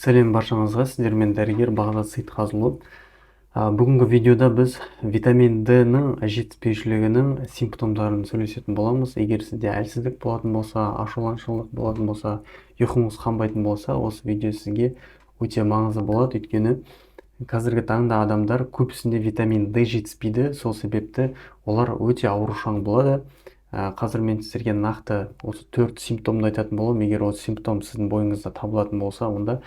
Сәлем баршаңызға, сіздермен дәрігер Бағдат Сейтқазылы. Бүгінгі видеода біз витамин D-ның жетіспеушілігінің симптомдарын сөйлесетін боламыз. Егер сізде әлсіздік болатын болса, ашуланшылық болатын болса, ұйқыңыз қанбайтын болса, осы видео сізге өте маңызды болады. Өйткені қазіргі таңда адамдар көбісінде витамин D жетіспейді. Сол себепті олар өте аурушаң болады. Қазір мен сіздерге нақты осы 4 симптомды айтатын боламын. Егер осы симптом сіздің бойыңызда табылатын болса, онда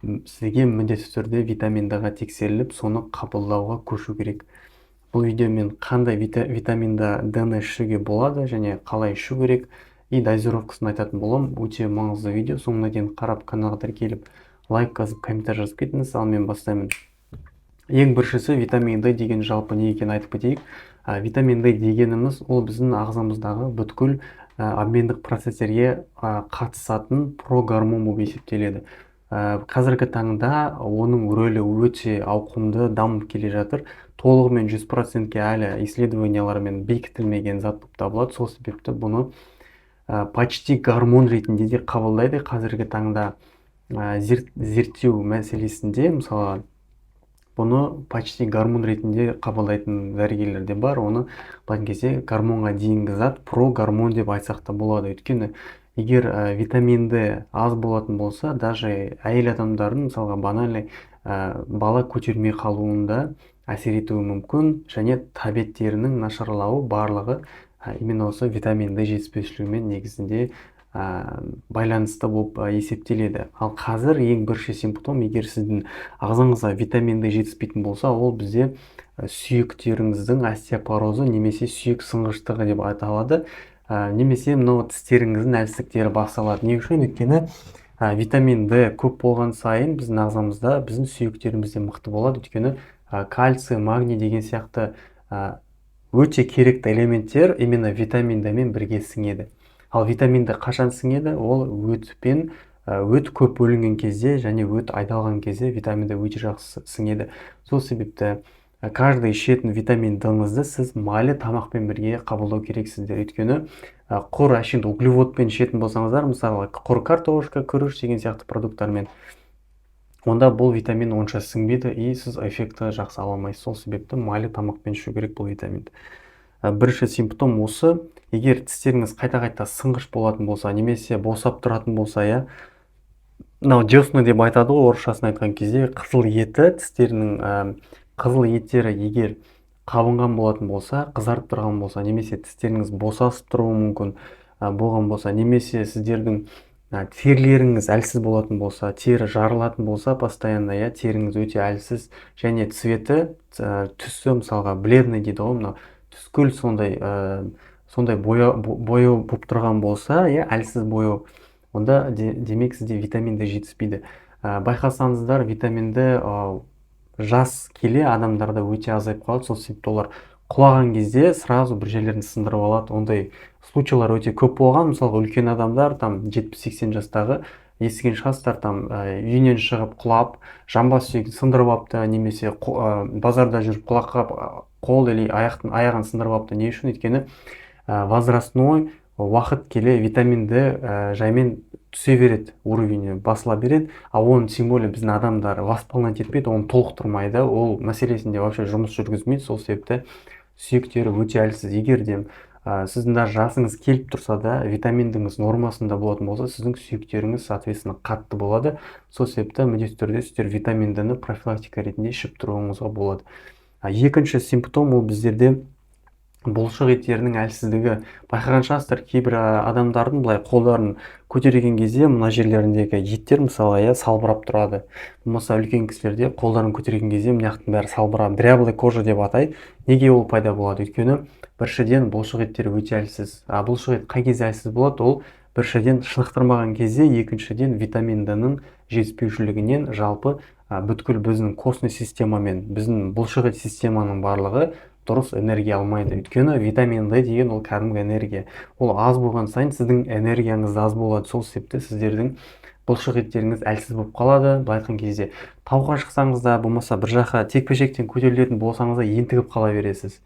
сізге міндетті түрде витамин D-ға тексеріліп, соны қабылдауға көшу керек. Бұл видеомен қандай витамин D-ны ішуге болады және қалай ішу керек и дозировкасын айтатын боламын. Өте маңызды видео. Соңына дейін қарап, каналға тіркеліп, лайк жазып, комментарий жазып кетіңіз. Ал мен бастаймын. Ең біріншісі витамин D деген жалпы не екенін айтып кетейік. Витамин D дегеніміз ол біздің ағзамыздағы бүткіл обмендік процестерге қатысатын прогормон болып есептеледі. Қазіргі таңда оның рөлі өте ауқымды дамып келе жатыр. Толығымен 100%-ке әлі исследованиялармен бекітілмеген зат болып табылады. Сол себепті бұны почти гормон ретінде де қабылдайды. Қазіргі таңда зерттеу мәселесінде, мысалы, бұны почти гормон ретінде қабылдайтын дәрігерлер де бар. Оны былай кезде гормонға дейінгі зат прогормон деп айтсақ та болады. Өйткені егер витамин D аз болатын болса, даже әйел адамдардың мысалға банальный бала көтермей қалуында әсер етуі мүмкін, және тәбеттерінің нашарлауы барлығы именно осы витамин D жетіспеушілігімен негізінде байланысты болып есептеледі. Ал қазір ең бірінші симптом, егер сіздің ағзаңызға витамин D жетіспейтін болса, ол бізде сүйектеріңіздің остеопорозы немесе сүйек сынғыштығы деп аталады. Немесе мынау тістеріңіздің әлсіздіктері басталады. Не үшін? Өйткені витамин D көп болған сайын біздің ағзамызда біздің сүйектерімізде мықты болады. Өйткені кальций, магний деген сияқты өте керекті элементтер именно витамин D-мен бірге сіңеді. Ал витамин D қашан сіңеді? Ол өт көп бөлінген кезде және өт айдалған кезде витамин D өте жақсы сіңеді. Сол себепті каждый ішетін витамин D-ңызды сіз майлы тамақпен бірге қабылдау керексіздер. Өйткені құр әшейін углеводпен ішетін болсаңыздар, мысалы құр картошка, күріш деген сияқты продукттармен, онда бұл витамин онша сіңбейді и сіз эффекті жақсы ала алмайсыз. Сол себепті майлы тамақпен ішу керек бұл витаминді. Бірінші симптом осы. Егер тістеріңіз қайта-қайта сынғыш болатын болса, немесе босап тұратын болса, мынау десны деп айтады ғой, орысшасын айтқан кезде, қызыл еті, тістерінің қызыл еттері егер қабынған болатын болса, қызарып тұрған болса, немесе тістеріңіз босасып тұруы мүмкін болған болса, немесе сіздердің терілеріңіз әлсіз болатын болса, тері жарылатын болса, постоянно теріңіз өте әлсіз және цветі, түсі мысалға бледный дейді ғой, мынау түскіл сондай бояу болып тұрған болса, әлсіз бояу, онда демек сізде витамин D жетіспейді. Байқасаңыздар, витамин D жас келе адамдарда өте азайып қалады. Сол себепті олар құлаған кезде сразу бір жерлерін сындырып алады. Ондай случайлар өте көп болған. Мысалға үлкен адамдар, 70-80 жастағы, естіген шығарсыздар, үйінен шығып құлап, жамбас сүйегін сындырып апты, немесе базарда жүріп құлаққа қол или аяғын сындырып апты. Не үшін? Өйткені возрастной уақыт келе витамин D жаймен түсе береді, уровені басыла береді, а оны тем более біздің адамдар восполнять етпейді, оны толықтырмайды, ол мәселесінде вообще жұмыс жүргізмейді. Сол себепті сүйектері өте әлсіз. Егер де сіздің жасыңыз келіп тұрса да, витаминдіңіз нормасында болатын болса, сіздің сүйектеріңіз соответственно қатты болады. Сол себепті міндетті түрде сіздер витамин D-ны профилактика ретінде ішіп тұруыңызға болады. Екінші симптом ол біздерде бұлшық еттерінің әлсіздігі. Байқаған шығарсыздар, кейбір адамдардың былай қолдарын көтерген кезде мына жерлеріндегі еттер мысалы салбырап тұрады. Болмаса үлкен кісілерде қолдарын көтерген кезде мынаяқтың бәрі салбырап, дряблый кожа деп атайды. Неге ол пайда болады? Өйткені біріншіден бұлшық еттері өте әлсіз. Бұлшық ет қай кезде әлсіз болады? Ол біріншіден шынықтырмаған кезде, екіншіден витамин D-ның жетіспеушілігінен, жалпы бүткіл біздің костный системамен, біздің бұлшық ет системаның барлығы дұрыс энергия алмайды. Өйткені витамин D деген ол кәдімгі энергия. Ол аз болған сайын сіздің энергияңыз аз болады. Сол себепті сіздердің бұлшық еттеріңіз әлсіз болып қалады. Былайқан кезде тауға шықсаңыз да, болмаса бір жаққа текпе-жектен көтерілетін болсаңыз да ентігіп қала бересіз.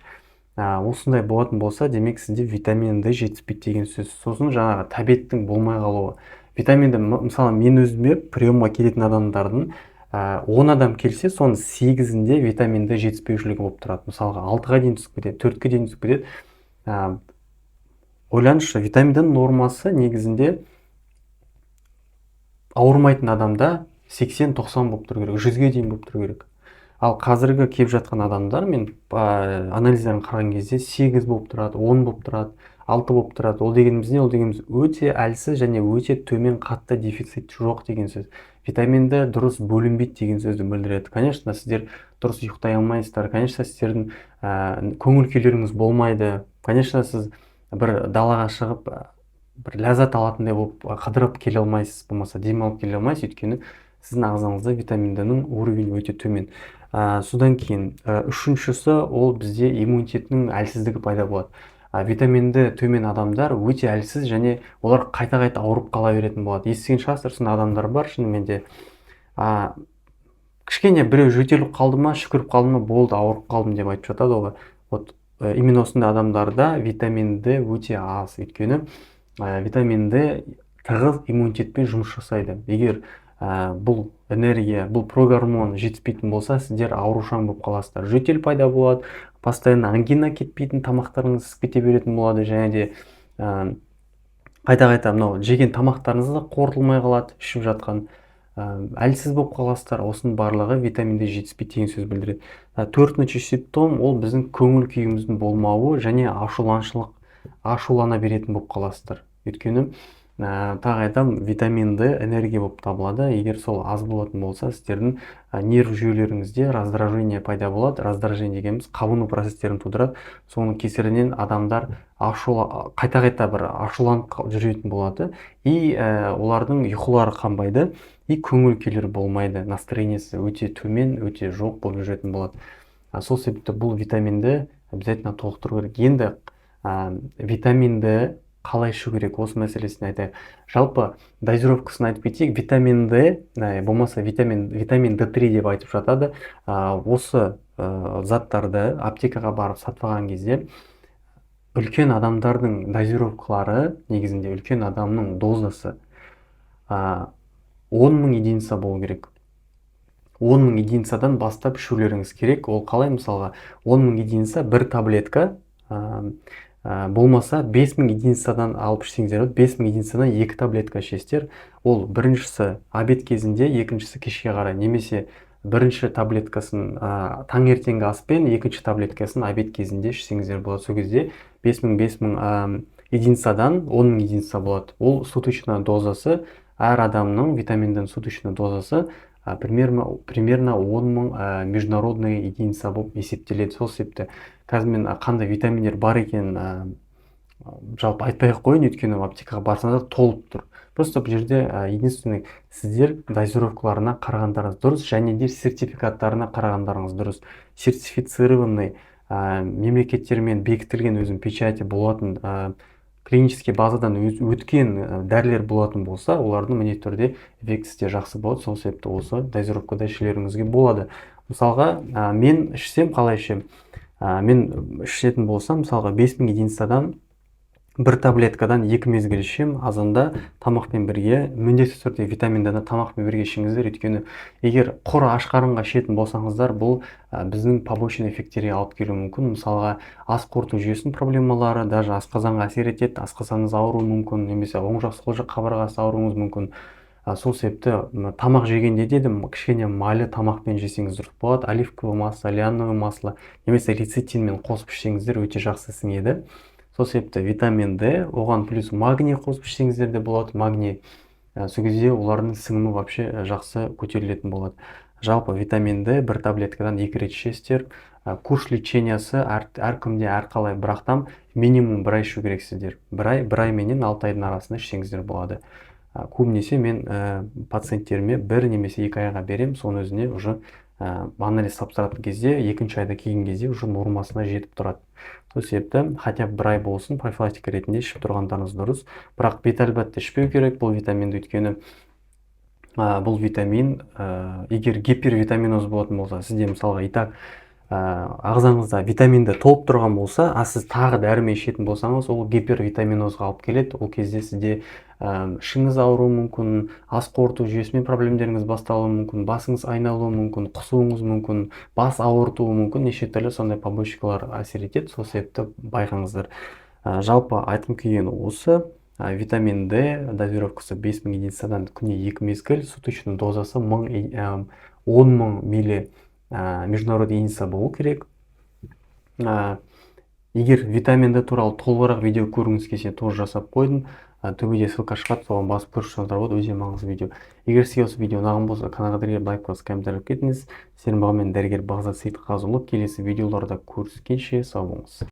Осындай болатын болса, демек сізде витамин D жетіспейді деген сөз. Сосын жаңағы тәбеттің болмай қалуы. Витаминді мысалы мен өзіме приемға келетін адамдардың 10 адам келсе, соның 8-інде витаминді жетіспеушілігі болып тұрады. Мысалға 6-ға дейін түсіп кетеді, 4-ке дейін түсіп кетеді. Ойлаңызшы, витаминдің нормасы негізінде ауырмайтын адамда 80-90 болып тұру керек, 100-ге дейін болып тұру керек. Ал қазіргі келіп жатқан адамдар, мен анализдерін қараған кезде 8 болып тұрады, 10 болып тұрады, 6 болып тұрады. Ол дегеніміз не? Ол дегеніміз өте әлсіз және өте төмен қатты дефицит жоқ деген сөз. Витаминді дұрыс бөлінбейді деген сөзді білдіреді. Конечно, сіздер дұрыс ұйықтай алмайсыздар. Конечно, сіздердің көңіл күйлеріңіз болмайды. Конечно, сіз бір далаға шығып бір ләззат алатындай болып қыдырып келе алмайсыз, болмаса демалып келе алмайсыз, өйткені сіздің ағзаңызда витамин Д-ның уровені өте төмен. Содан кейін үшіншісі, ол бізде иммунитетінің әлсіздігі пайда болады. Витаминді төмен адамдар өте әлсіз және олар қайта-қайта ауырып қала беретін болады. Естіген шығарсыздар, сондай адамдар бар шынымен де. Кішкене біреу жөтеліп қалды ма, шүкіріп қалды ма, болды, ауырып қалдым деп айтып жатады ғой. Вот именно осындай адамдарда витамин Д өте аз, өйткені витамин Д тығыз иммунитетпен жұмыс жасайды. Егер бұл энергия, бұл прогормон жетіспейтін болса, сіздер аурушаң болып қаласыздар. Жөтел пайда болады, постоянно ангина кетпейтін, тамақтарыңыз ісіп кете беретін болады, және де қайта-қайта мынау жеген тамақтарыңыз да қорытылмай қалады, ішіп жатқан. Әлсіз болып қаласыздар. Осының барлығы витамин Д жетіспейді деген сөз білдіреді. Төртінші симптом, ол біздің көңіл күйіміздің болмауы және ашулана беретін болып қаласыздар. Өйткені тағы айтам, витамин Д энергия болып табылады. Егер сол аз болатын болса, сіздердің нерв жүйелеріңізде раздражение пайда болады. Раздражение дегеніміз қабыну процестерін тудырады. Соның кесірінен адамдар қайта-қайта бір ашуланып жүретін болады. И олардың ұйқылары қанбайды, и көңіл күйлері болмайды. Настроениесі өте төмен, өте жоқ болып жүретін болады. Сол себепті бұл витаминді обязательно толықтыру керек. Енді витаминді қалай ішу керек, осы мәселесін айтайық. Жалпы дозировкасын айтып кетейік. Витамин Д, болмаса витамин D3 деп айтып жатады. Осы заттарды аптекаға барып сатпаған кезде үлкен адамдардың дозировкалары, негізінде үлкен адамның дозасы 10.000 единица болу керек. 10.000 единицадан бастап ішулеріңіз керек. Ол қалай? Мысалға 10.000 единица бір таблетка, болмаса 5.000 единицадан алып ішсеңіздер, 5.000 единицадан 2 таблетка ішесіздер. Ол біріншісі обед кезінде, екіншісі кешке қарай, немесе бірінші таблеткасын таңертеңгі аспен, екінші таблеткасын обед кезінде ішсеңіздер болады. Сол кезде 5.000 единицадан 10.000 единица болады. Ол суточный дозасы, әр адамның витаминдің суточный дозасы примерно 10.000 международный единица болып есептеледі. Сол себепті қазір мен қандай витаминдер бар екен жалпы айтпай-ақ қояйын, өйткені аптекаға барсаңыздар толып тұр. Просто бұл жерде единственный сіздер дозировкаларына қарағандарыңыз дұрыс, және де сертификаттарына қарағандарыңыз дұрыс. Сертифицированный мемлекеттермен бекітілген өзінің печати болатын, клинический базадан өткен дәрілер болатын болса, олардың міндетті түрде эффектісі де жақсы болады. Сол себепті осы дозировкада ішулеріңізге болады. Мысалға мен ішсем, қалай ішем? Мен ішетін болсам, мысалға 5.000 единицадан бір таблеткадан 2 мезгіл ішем, азанда тамақпен бірге. Міндетті түрде витаминдерді тамақпен бірге ішіңіздер, өйткені егер құр аш қарынға ішетін болсаңыздар, бұл біздің побочный эффекттерге алып келуі мүмкін. Мысалға ас қорыту жүйесінің проблемалары, даже асқазанға әсер етеді, асқазаныңыз ауыруы мүмкін, немесе оң жақ сол жақ қабырғасы ауыруыңыз мүмкін. Сол себепті тамақ жегенде дедім, кішкене майлы тамақпен жесеңіз дұрыс болады. Оливковое масло, льняное масло, немесе лецитинмен қосып ішсеңіздер өте жақсы сіңеді. Сол себепті витамин Д, оған плюс магний қосып ішсеңіздер де болады. Магний сол кезде олардың сіңімі вообще жақсы көтерілетін болады. Жалпы витамин Д бір таблеткадан 2 рет ішесіздер. Курс лечениясы әркімде әрқалай, бірақтан минимум 1 ай ішу керексіздер. 1 ай менен 6 айдың арасында ішсеңіздер болады. Көбінесе мен пациенттеріме 1 немесе 2 айға берем, соның өзіне уже анализ тапсыратын кезде, 2-ші айда келген кезде уже нормасына жетіп тұрады. Сол себепті хотя бы 1 ай болсын профилактика ретінде ішіп тұрғандарыңыз дұрыс. Бірақ бет-әлбәтте ішпеу керек бұл витаминді, өйткені бұл витамин егер гипервитаминоз болатын болса, сізде мысалға итак ағзаңызда витаминді толып тұрған болса, сіз тағы дәрімен ішетін болсаңыз, ол гипервитаминозға алып келеді. Ол кезде сізде ішіңіз ауыруы мүмкін, ас қорыту жүйесімен проблемдеріңіз басталуы мүмкін, басыңыз айналуы мүмкін, құсуыңыз мүмкін, бас ауыртуы мүмкін, неше түрлі сондай побочкалар әсер етеді. Сол себепті байқаңыздар. Жалпы айтқым келгені осы. Витамин D дозировкасы 5000 единицадан күніне 2 мезгіл, суточный дозасы 10 000 милли международный единица болу керек. Егер витамин D туралы толығырақ видео көргіңіз келсе, тоже жасап қойдым. Төбеде ссылка шығады, соған басып көріп шығыңыздар болады, өте маңызды видео. Егер сізге осы видео ұнаған болса, каналға дәрігер лайк басып, комментарий кетіңіз. Сенің бағамен дәрігер Бағзат Сейтқазыұлы. Келесі видеоларда көріскенше сау болыңыз.